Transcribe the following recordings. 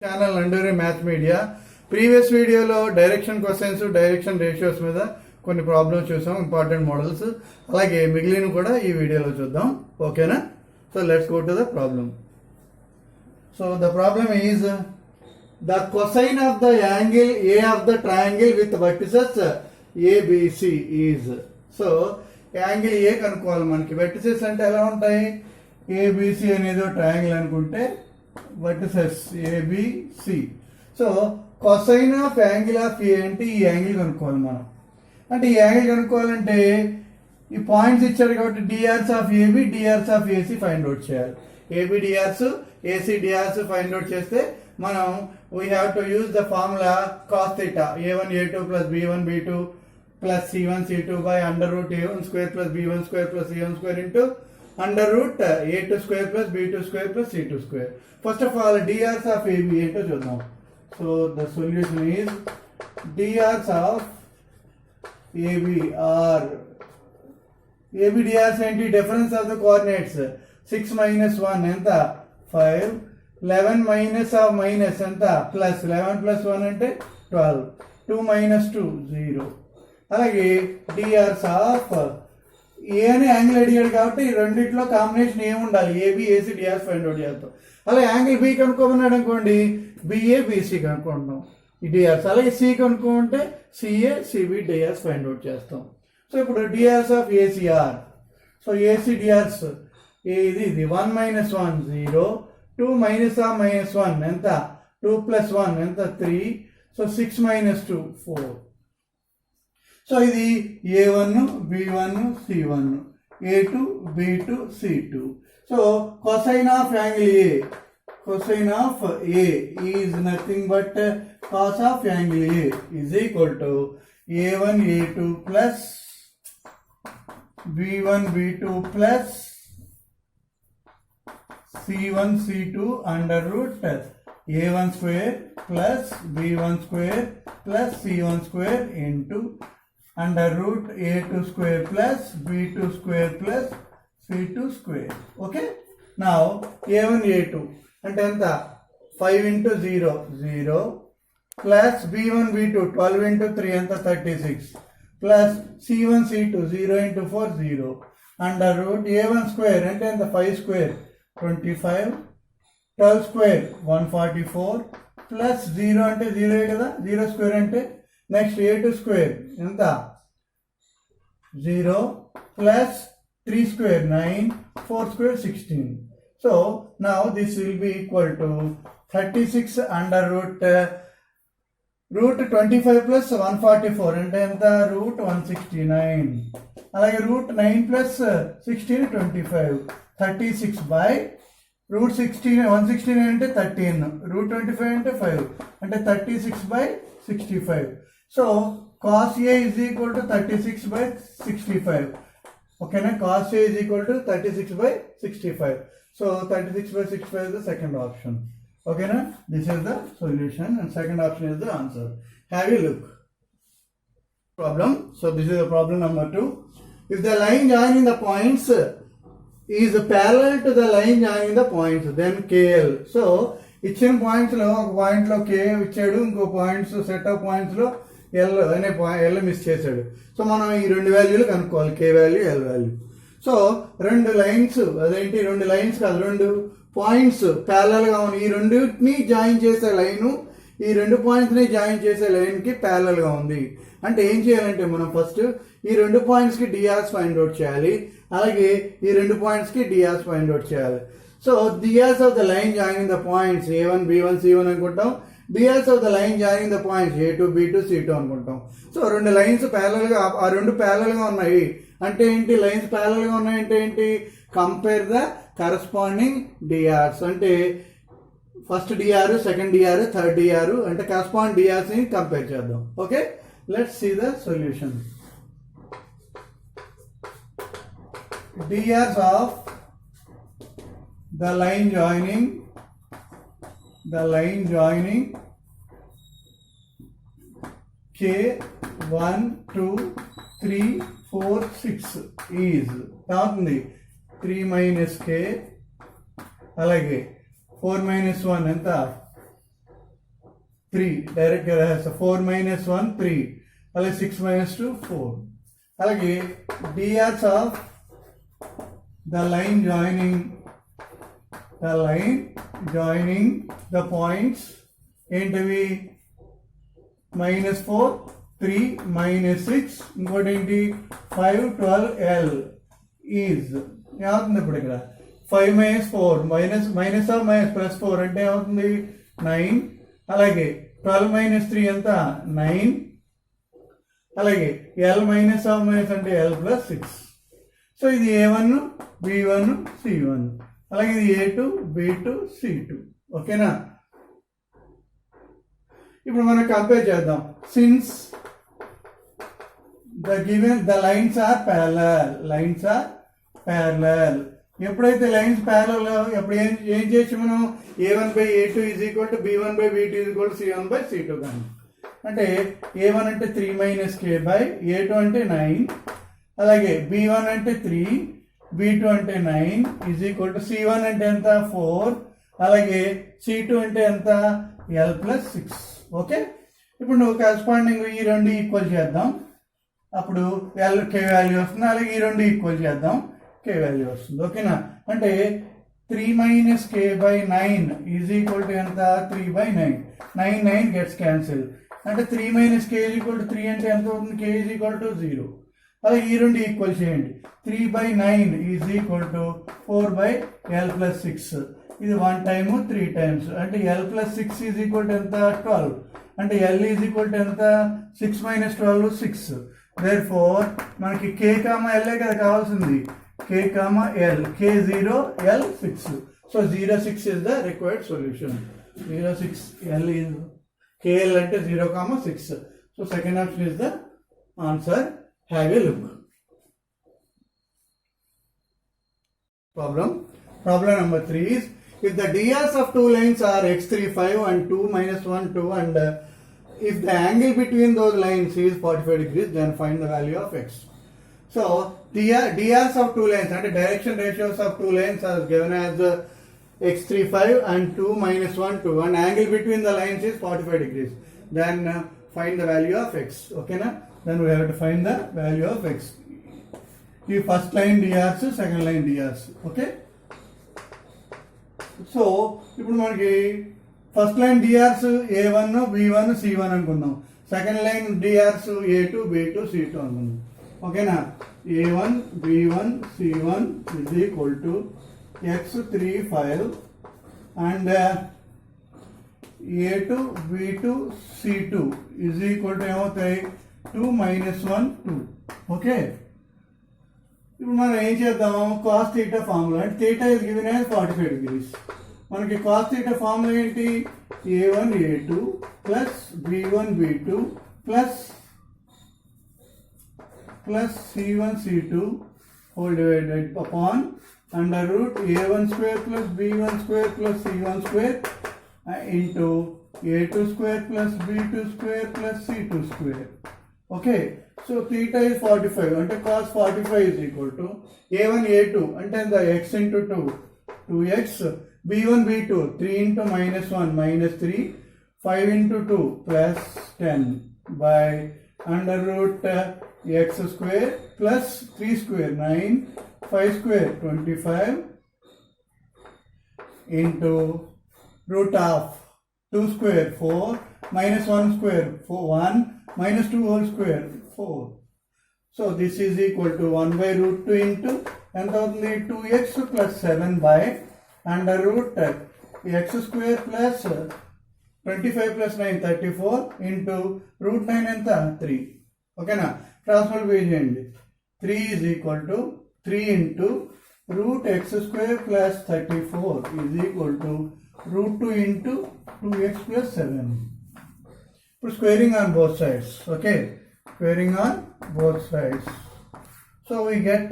Channel Nanduri maths media. Previous వీడియోలో direction questions, direction ratios మీద కొన్ని ప్రాబ్లమ్స్ చూసాం, ఇంపార్టెంట్ మోడల్స్. అలాగే మిగిలిన కూడా ఈ వీడియోలో చూద్దాం. ఓకేనా? So let's go to the problem. So the problem is the cosine of the angle A of the triangle with vertices A B C is. So angle A కనుక్కోవాలి మనకి. వెర్టిసెస్ అంటే ఎలా ఉంటాయి? ఏబిసి అనేది ట్రయాంగిల్ అనుకుంటే vertices ABC. So cosine of angle of A అంటే ఈ angle కనుక్కోవాలి మనం. అంటే ఈ యాంగిల్ కనుక్కోవాలంటే ఈ పాయింట్స్ ఇచ్చారు కాబట్టి DRs of AB, DRs of AC find out చేయాలి. AB DRs, AC DRs find out చేస్తే మనం we have to use the formula cos theta a1 a2 plus b1 b2 plus c1 c2 by under root a1 square plus b1 square plus c1 square into under root a2 square plus b2 square plus c2 square. First of all, drs of ab ఏంటో చూద్దాం. So the solution is drs of ab are ab drs ఏంటి? difference of the coordinates 6 minus 1 ఎంత 5, 11 minus of minus ఎంత plus 11 plus 1 అంటే 12, 2 minus 2 0. అలాగే drs of ఏ అనే angle అడిగాడు కాబట్టి రెండిట్లో కాంబినేషన్ ఏముండాలి? A B A C DRs find out చేస్తాం. అలాగే యాంగిల్ బి కనుక్కోమన్నాడు అనుకోండి, బిఏ బీసీ కనుక్కుంటాం ఈ డిఆర్స్. అలాగే సి కనుక్కోమంటే CA CB DRs find out చేస్తాం. సో ఇప్పుడు DRs of ACR. So AC DRs ఇది 1 minus 1 0, 2 minus of minus 1 ఎంత 2 plus 1 ఎంత 3. So 6 minus 2 4. సో ఇది a1 b1 c1 a2 b2 c2. So cosine of angle a, cosine of a is nothing but cos of angle a is equal to a1 a2 plus b1 b2 plus c1 c2 under root a1 square plus b1 square plus c1 square into under root a2 square plus b2 square plus c2 square. Okay? Now a1 a2 అంటే ఎంత 5 into 0 0 plus b1 b2 12 into 3 ఎంత 36 plus c1 c2 0 into 4 0 under root a1 square అంటే ఎంత 5 square 25, 12 square 144 plus 0 అంటే 0 కదా, 0 square అంటే next a2 square ఎంత 0 plus 3 square 9, 4 square 16. So now this will be equal to 36 under root 25 plus 144 అంటే ఎంత root 169. అలాగే root 9 plus 16 25, 36 by root 16 169 అంటే 13, root 25 అంటే 5 అంటే 36 by 65. So cos A is equal to 36 by 65. Okay, na? Cos A is equal to 36 by 65. So 36 by 65 is the second option. Okay, na? This is the solution and second option is the answer. Have a look. Problem. So this is the problem number 2. If the line joining the points is parallel to the line joining the points, then KL. So ఇచ్చిన points లో ఒక point లో K ఇచ్చాడు, ఇంకో points set of points లో L అనే L miss చేశాడు. So మనం ఈ రెండు వాల్యూలు కనుక్కోవాలి, K value L value. So రెండు లైన్స్, అదేంటి రెండు లైన్స్ కాదు, రెండు పాయింట్స్ ప్యారలల్ గా ఉన్నాయి. ఈ రెండింటిని జాయిన్ చేసే లైను ఈ రెండు పాయింట్స్ ని జాయిన్ చేసే లైన్ కి ప్యారలల్ గా ఉంది. అంటే ఏం చేయాలంటే మనం ఫస్ట్ ఈ రెండు పాయింట్స్ కి డిఆర్స్ ఫైండ్ అవుట్ చేయాలి, అలాగే ఈ రెండు పాయింట్స్ కి డిఆర్స్ ఫైండ్ అవుట్ చేయాలి. So DRs of the line joining the points a1 b1 c1 అనుకుంటాం, DRs of the line joining the points a2 b2 c2 అనుకుంటాం. సో రెండు లైన్స్ ప్యారలల్ గా, ఆ రెండు ప్యారలల్ గా ఉన్నాయి అంటే ఏంటి? లైన్స్ ప్యారలల్ గా ఉన్నాయి అంటే ఏంటి? Compare the corresponding DRs. అంటే first DR, second DR, third DR అంటే కరస్పాండ్ డిఆర్స్ ని కంపేర్ చేద్దాం. Okay, let's see the solution. DRs of the line joining K 1 2 3 4 6 is అవుతుంది 3 minus K, అలాగే 4 minus 1 ఎంత 3 డైరెక్ట్గా రాసేస్తా 4 minus 1 3 అలాగే 6 minus 2 4 అలాగే drs of the line joining the points ఏంటివి -4 3 -6 ఇంకోటి ఏంటి 5 12 L ఈజ్ ఏమవుతుంది ఇప్పుడు ఇక్కడ 5 minus 4 minus of minus plus 4 అంటే ఏమవుతుంది 9 అలాగే 12 minus 3 ఎంత 9 అలాగే L మైనస్ ఆఫ్ మైనస్ అంటే L ప్లస్ 6 సో ఇది A1 B1 C1 అలాగే ఇది A2 B2 C2 ఓకేనా ఇప్పుడు మనం కంపేర్ చేద్దాం since the lines are parallel ఎప్పుడైతే లైన్స్ ప్యారలల్ ఎప్పుడు ఏం చేసి మనం A1/A2 is equal to B1/B2 is equal to C1/C2 కానీ అంటే A1 అంటే 3 - K/A2 అంటే 9 అలాగే B1 అంటే 3 B2 అంటే 9 ఈజ్ ఈక్వల్ టు C1 అంటే ఎంత 4 అలాగే C2 అంటే ఎంత L ప్లస్ 6 ఓకే ఇప్పుడు నువ్వు కరెస్పాండింగ్ ఈ రెండు ఈక్వల్ చేద్దాం అప్పుడు L K వాల్యూ వస్తుంది అలాగే ఈ రెండు ఈక్వల్ చేద్దాం K వాల్యూ వస్తుంది ఓకేనా అంటే 3 - K/9 ఈజ్ ఈక్వల్ టు ఎంత 3/9 9 గెట్స్ క్యాన్సిల్ అంటే 3 - K ఈజ్ ఈక్వల్ టు 3 అంటే ఎంత అవుతుంది K ఈజ్ ఈక్వల్ టు 0 అలాగే ఈ రెండు ఈక్వల్ చేయండి 3/9 is equal to 4/L plus 6 ఇది 1 టైము 3 టైమ్స్ అంటే L plus 6 is equal to ఎంత 12 అంటే L ఈజ్ ఈక్వల్ టు ఎంత 6 - 12 6 దేర్ఫోర్ మనకి K, L కదా కావాల్సింది K, L K0 L 6 so 0 6 is the required solution 0 6 L is KL అంటే 0, 6 so second option is the answer. Have a look. Problem number 3 is if the DRs of two lines are x35 and 2 - 1 2 and if the angle between those lines is 45 degrees then find the value of x. So DRs of two lines and direction ratios of two lines are given as x35 and 2 - 1 2 and angle between the lines is 45 degrees then find the value of x. Okay na? Then we have to find the value of x. The first line DRs, second line DRs. Okay. So ఇప్పుడు మనకి first line DRs A1 B1 C1 అనుకుందాం second line DRs A2 B2 C2 అనుకుందాం ఓకేనా A1 B1 C1 is equal to x35 and A2 B2 C2 is equal to ఏమవుతాయి 2 - 1 2 okay ఇప్పుడు మనం ఏం చేద్దాం కాస్ థీటా ఫార్ములా అంటే theta is given as 45 degrees మనకి కాస్ థీటా ఫార్ములా ఏంటి A1 A2 plus B1 B2 plus C1 C2 whole divided upon under root A1 square plus B1 square plus C1 square into A2 square plus B2 square plus C2 square. Okay, so theta is 45 అంటే cos 45 is equal to A1 A2 అంటే the x into 2 2x B1 B2 3 into -1 -3 5 into 2 plus 10 by under root x square plus 3 square 9 5 square 25 into root of 2 square 4 -1 square 1 -2 whole square 4. So this is equal to 1/√2 into ఎంత అవుతుంది 2x plus 7 by under root x square plus 25 plus 9 34 into root 9 ఎంత 3 ఓకేనా cross multiply చేయండి 3 is equal to 3 into root x square plus 34 is equal to root 2 into 2x plus 7. Put squaring on both sides. Okay, squaring on both sides. So we get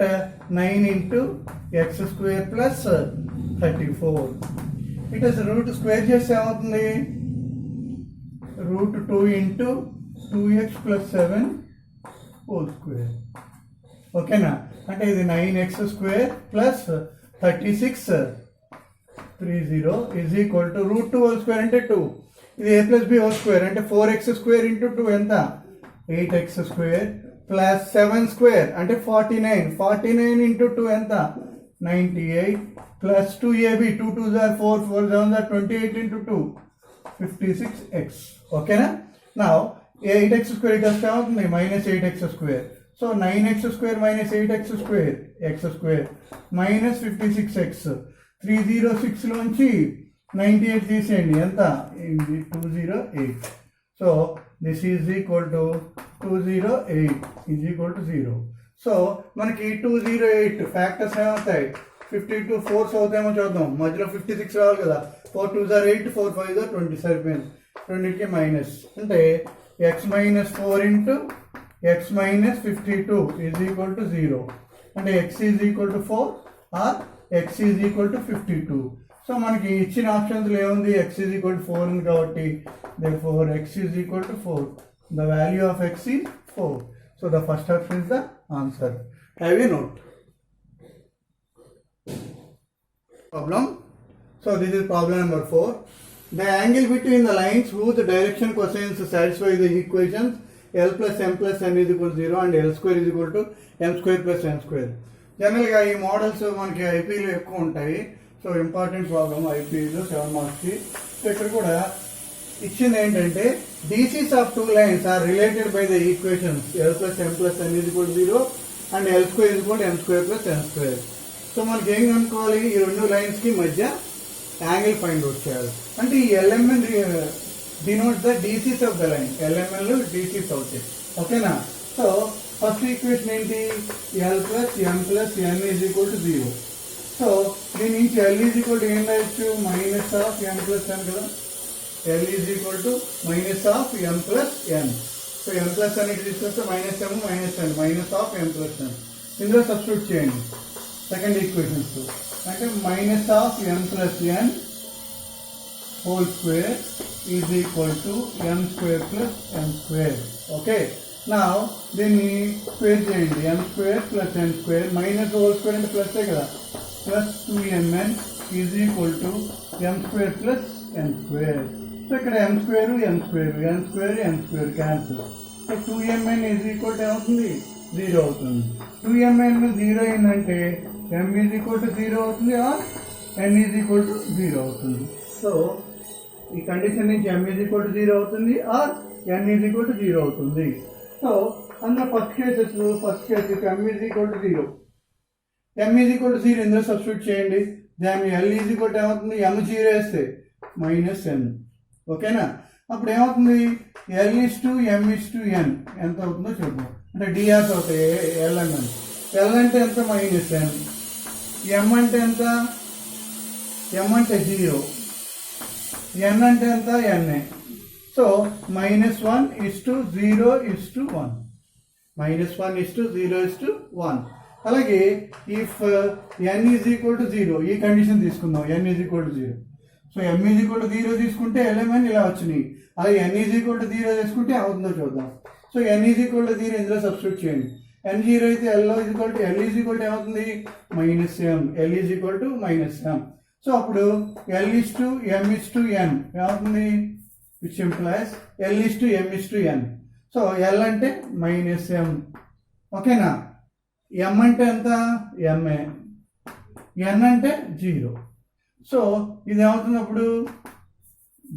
9 into x square plus 34. It is root square just అవుతుంది root 2 into 2x plus 7 whole square. ఓకేనా అంటే ఇది 9x square plus 36 30 is equal to root 2 whole square అంటే 2 ఇది a plus B whole square అంటే 4x square into 2 ఎంత 8x square plus 7 square అంటే 49 into 2 ఎంత 98 plus 2ab 2 2s are 4 4 7s are 28 into 2 56x. ఓకేనా? నా 8x స్క్వేర్ ఇట్ వస్తే అవుతుంది minus 8x square. So 9x square minus 8x square x square minus 56x. 306 లోంచి 98 తీసేయండి ఎంత 208. So this is equal to 208 is equal to 0. So మనకి 208 factors ఏమవుతాయి 52 4s అవుతాయేమో చూద్దాం. మధ్యలో 56 రావాలి కదా. 4 2s are 8 4 5s are 20 సరిపోయింది. 20కి మైనస్ అంటే x minus 4 into x minus 52 is equal to 0 అంటే x is equal to 4 or x is equal to 52. So మనకి ఇచ్చిన ఆప్షన్స్ ఏముంది x ఈజ్ ఈక్వల్ టు 4 ఉంది కాబట్టి therefore x is equal to 4. The value of x is 4. So the first option is the answer. Have you note problem. So this is problem number 4. The angle between the lines whose direction cosines satisfy the equations L plus M plus N is equal to 0 and L square is equal to M square plus N square. జనరల్గా ఈ models మనకి ఐపీలో ఎక్కువ ఉంటాయి. So important problem ఐపీలో 7 మార్క్స్కి. So ఇక్కడ కూడా ఇచ్చింది ఏంటంటే DCs of two lines are related by the equations L plus M plus N is equal to 0 and L square is equal to M square plus N square. So మనకి ఏం కనుక్కోవాలి ఈ రెండు లైన్స్ కి మధ్య యాంగిల్ ఫైండ్ అవుట్ చేయాలి. అంటే ఈ LMN denotes the DCs of the line. ఎల్ఎంఎన్లు డీసీస్ అవుతాయి. ఓకేనా? సో ఫస్ట్ ఈక్వేషన్ ఏంటి L plus M plus N is equal to 0. So దీని నుంచి ఎల్ ఈజ్ ఈక్వల్ టు ఏం రాయొచ్చు minus of M plus N కదా. L is equal to minus of M plus N. So M plus N ఇటు తీసుకొస్తే minus M minus N minus of M plus N. ఇందులో substitute చేయండి second equations అంటే minus of M plus N whole square is equal to M square plus N square. Okay నా దీన్ని square చేయండి M square plus N square minus whole square అంటే plus కదా plus 2mn is equal to M square plus N square. So ఇక్కడ M square N square N square N square cancel. So 2mn is equal to ఏమవుతుంది 0 అవుతుంది. 2mn 0 అయిందంటే m is equal to 0 అవుతుంది or n is equal to 0 అవుతుంది. So ఈ condition నుంచి m is equal to 0 అవుతుంది or n is equal to 0 అవుతుంది. So అందులో first case m is equal to 0 ఇందులో సబ్స్టిట్యూట్ చేయండి. దాన్ని l ఈజ్ ఈక్వల్ టు ఏమవుతుంది m 0 వేస్తే మైనస్ n. ఓకేనా? అప్పుడు ఏమవుతుంది l is to m is to n ఎంత అవుతుందో చూద్దాం. అంటే డిఆర్స్ అవుతాయి ఎల్ఎంఎన్. ఎల్ అంటే ఎంత మైనస్ ఎన్. ఎం అంటే ఎంత ఎం అంటే 0. ఎన్ అంటే ఎంత ఎన్ఏ. సో -1:0:1 -1:0:1. అలాగే if n is equal to 0 ఈ కండిషన్ తీసుకుందాం n is equal to 0. So m is equal to 0 తీసుకుంటే ఎల్ఎంఎన్ ఇలా వచ్చినాయి. అలాగే n ఈజ్ ఈక్వల్ టు 0 తీసుకుంటే అవుతుందో చూద్దాం. So n is equal to 0 ఇందులో సబ్స్టిట్యూట్ చేయండి. n 0 అయితే l ఈజ్ ఈక్వల్ టు ఏమవుతుంది minus m. l is equal to minus m. So అప్పుడు l is to m is to n ఏమవుతుంది which implies l is to m is to n. So l అంటే minus m. ఓకేనా? m అంటే ఎంత ma. n అంటే 0. So ఇది ఏమవుతుంది అప్పుడు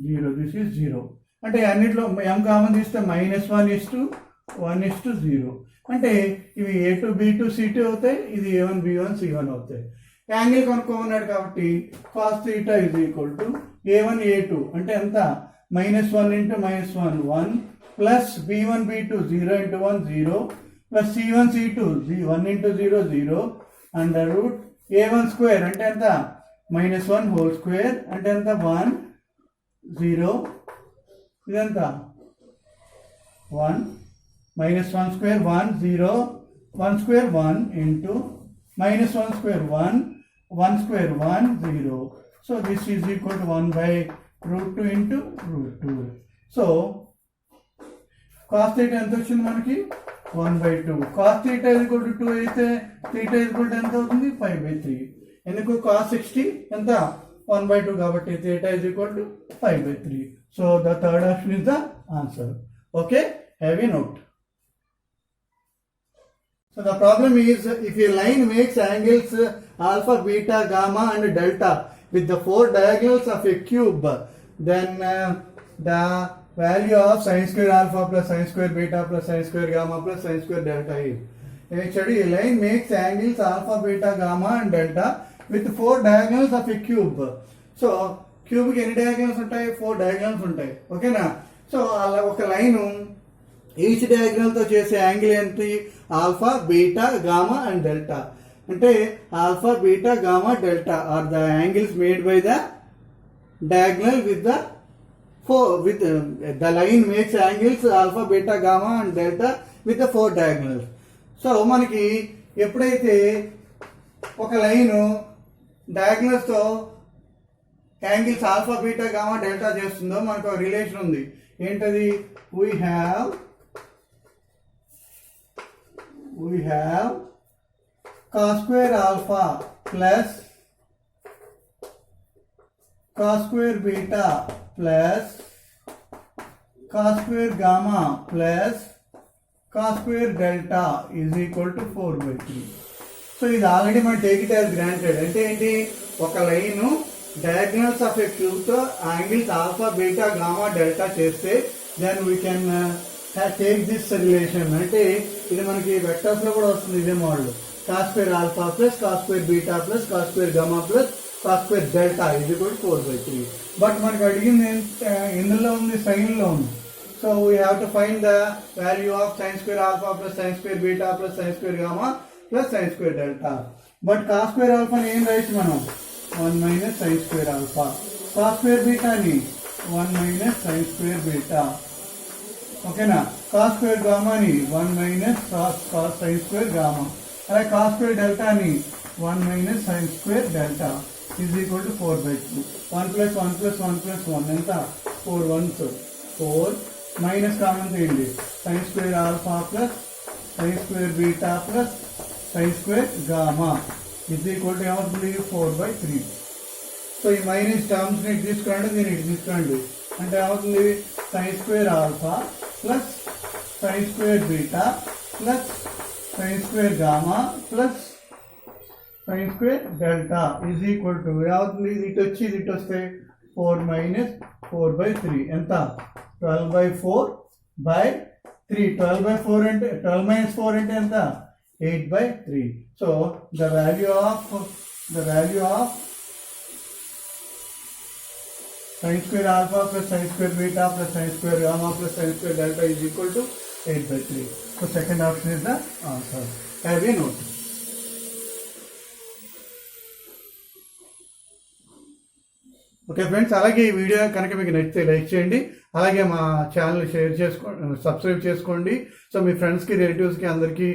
0 దిస్ ఈజ్ 0. అంటే అన్నిట్లో m కామన్ తీస్తే -1:1:0 అంటే ఇవి A2 B2 C2 అవుతాయి. ఇది A1 B1 C1 అవుతాయి. యాంగిల్ కనుక్కోమన్నాడు కాబట్టి cos θ is equal to A1 A2 అంటే ఎంత -1 × -1 1 plus B1 B2 0 × 1 0 plus C1 C2 1 × 0 0 under root A1 square అంటే ఎంత -1 హోల్ స్క్వేర్ అంటే ఎంత 1 0 ఇదంతా 1 -1 square 1 0 1 square 1 into -1 square 1 1 square 1 0. So this is equal to 1/√2 into √2. So cos theta ఎంత వచ్చింది మనకి 1/2. Cos theta is equal to 2 అయితే theta is equal to ఎంత అవుతుంది 5/3. ఎందుకు cos 60 ఎంత 1/2 కాబట్టి theta is equal to 5/3. So the third option is the answer. Okay, have a note. So the problem is, if a line makes angles alpha, beta, gamma and delta with the 4 diagonals of a cube, then the value of sin square alpha plus sin square beta plus sin square gamma plus sin square delta is. Actually, a line makes angles alpha, beta, gamma and delta with 4 diagonals of a cube. So cube కి ఎన్ని diagonals ఉంటాయి? 4 diagonals ఉంటాయి. ఓకేనా? So అలా ఒక line each diagonal తో చేసే angle ఏంటి? Alpha, beta, gamma and delta. అంటే alpha, beta, gamma, delta are the angles made by the diagonal with the line makes angles alpha, beta, gamma and delta with the 4 diagonals. So మనకి ఎప్పుడైతే ఒక line diagonals తో angles alpha, beta, gamma, delta చేస్తుందో మనకు ఒక relation ఉంది. ఏంటది? we have cos square alpha plus cos square beta plus cos square gamma plus cos square delta is equal to 4/3. So ఇది ఆల్రెడీ మనం టేక్ ఇట్ యాజ్ గ్రాంటెడ్. అంటే ఏంటి? ఒక line diagonals of a cube తో angles alpha, beta, gamma, delta చేస్తే then we can take this relation. అంటే ఇది మనకి వెక్టర్స్ లో కూడా వస్తుంది ఇదే model. cos square alpha plus cos square beta plus cos square gamma plus cos square delta is equal to 4/3. But మనకి అడిగింది ఇందులో ఉంది, సైన్ లో ఉంది. So we have to find the value of sin square alpha plus sin square beta plus sin square gamma plus sin square delta. But cos square alpha ని ఏం రాయొచ్చు మనం? 1 minus sin square alpha. cos square beta ని 1 minus sin square beta. ఓకేనా? cos square gamma ని 1 minus cos sin square gamma. అలాగే cos square delta ని 1 minus sin square delta is equal to 4/2. 1 plus 1 plus 1 plus 1 ఎంత? 4 1s 4 minus common చేయండి. sin square alpha plus sin square beta plus sin square gamma is equal to ఏమవుతుంది? 4/3. So ఈ minus terms ని తీసుకోండి, దీన్ని తీసుకోండి. అంటే ఏమవుతుంది? sin square alpha plus sin square beta plus sin square gamma plus sin square delta is equal to ఏమవుతుంది? ఇటు వచ్చి ఇటు వస్తే 4 minus 4/3 ఎంత? 12/4/3. 12/4 అంటే 12 minus 4 అంటే ఎంత? 8/3. So the value of sin square alpha plus sin square beta plus sin square gamma plus sin square delta is equal to 8/3. So second option is the answer. Have a note. Okay friends, అలాగే ఈ video కనుక మీకు నచ్చితే like చేయండి. అలాగే మా channel share చేసుకోండి, subscribe చేసుకోండి. సో మీ ఫ్రెండ్స్కి, రిలేటివ్స్కి అందరికీ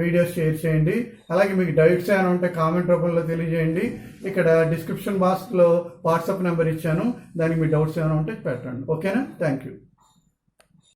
వీడియోస్ షేర్ చేయండి. అలాగే మీకు డౌట్స్ ఏమైనా ఉంటే కామెంట్ రూపంలో తెలియజేయండి. ఇక్కడ డిస్క్రిప్షన్ బాక్స్లో వాట్సాప్ నెంబర్ ఇచ్చాను, దానికి మీ డౌట్స్ ఏమైనా ఉంటే పెట్టండి. ఓకేనా? Thank you.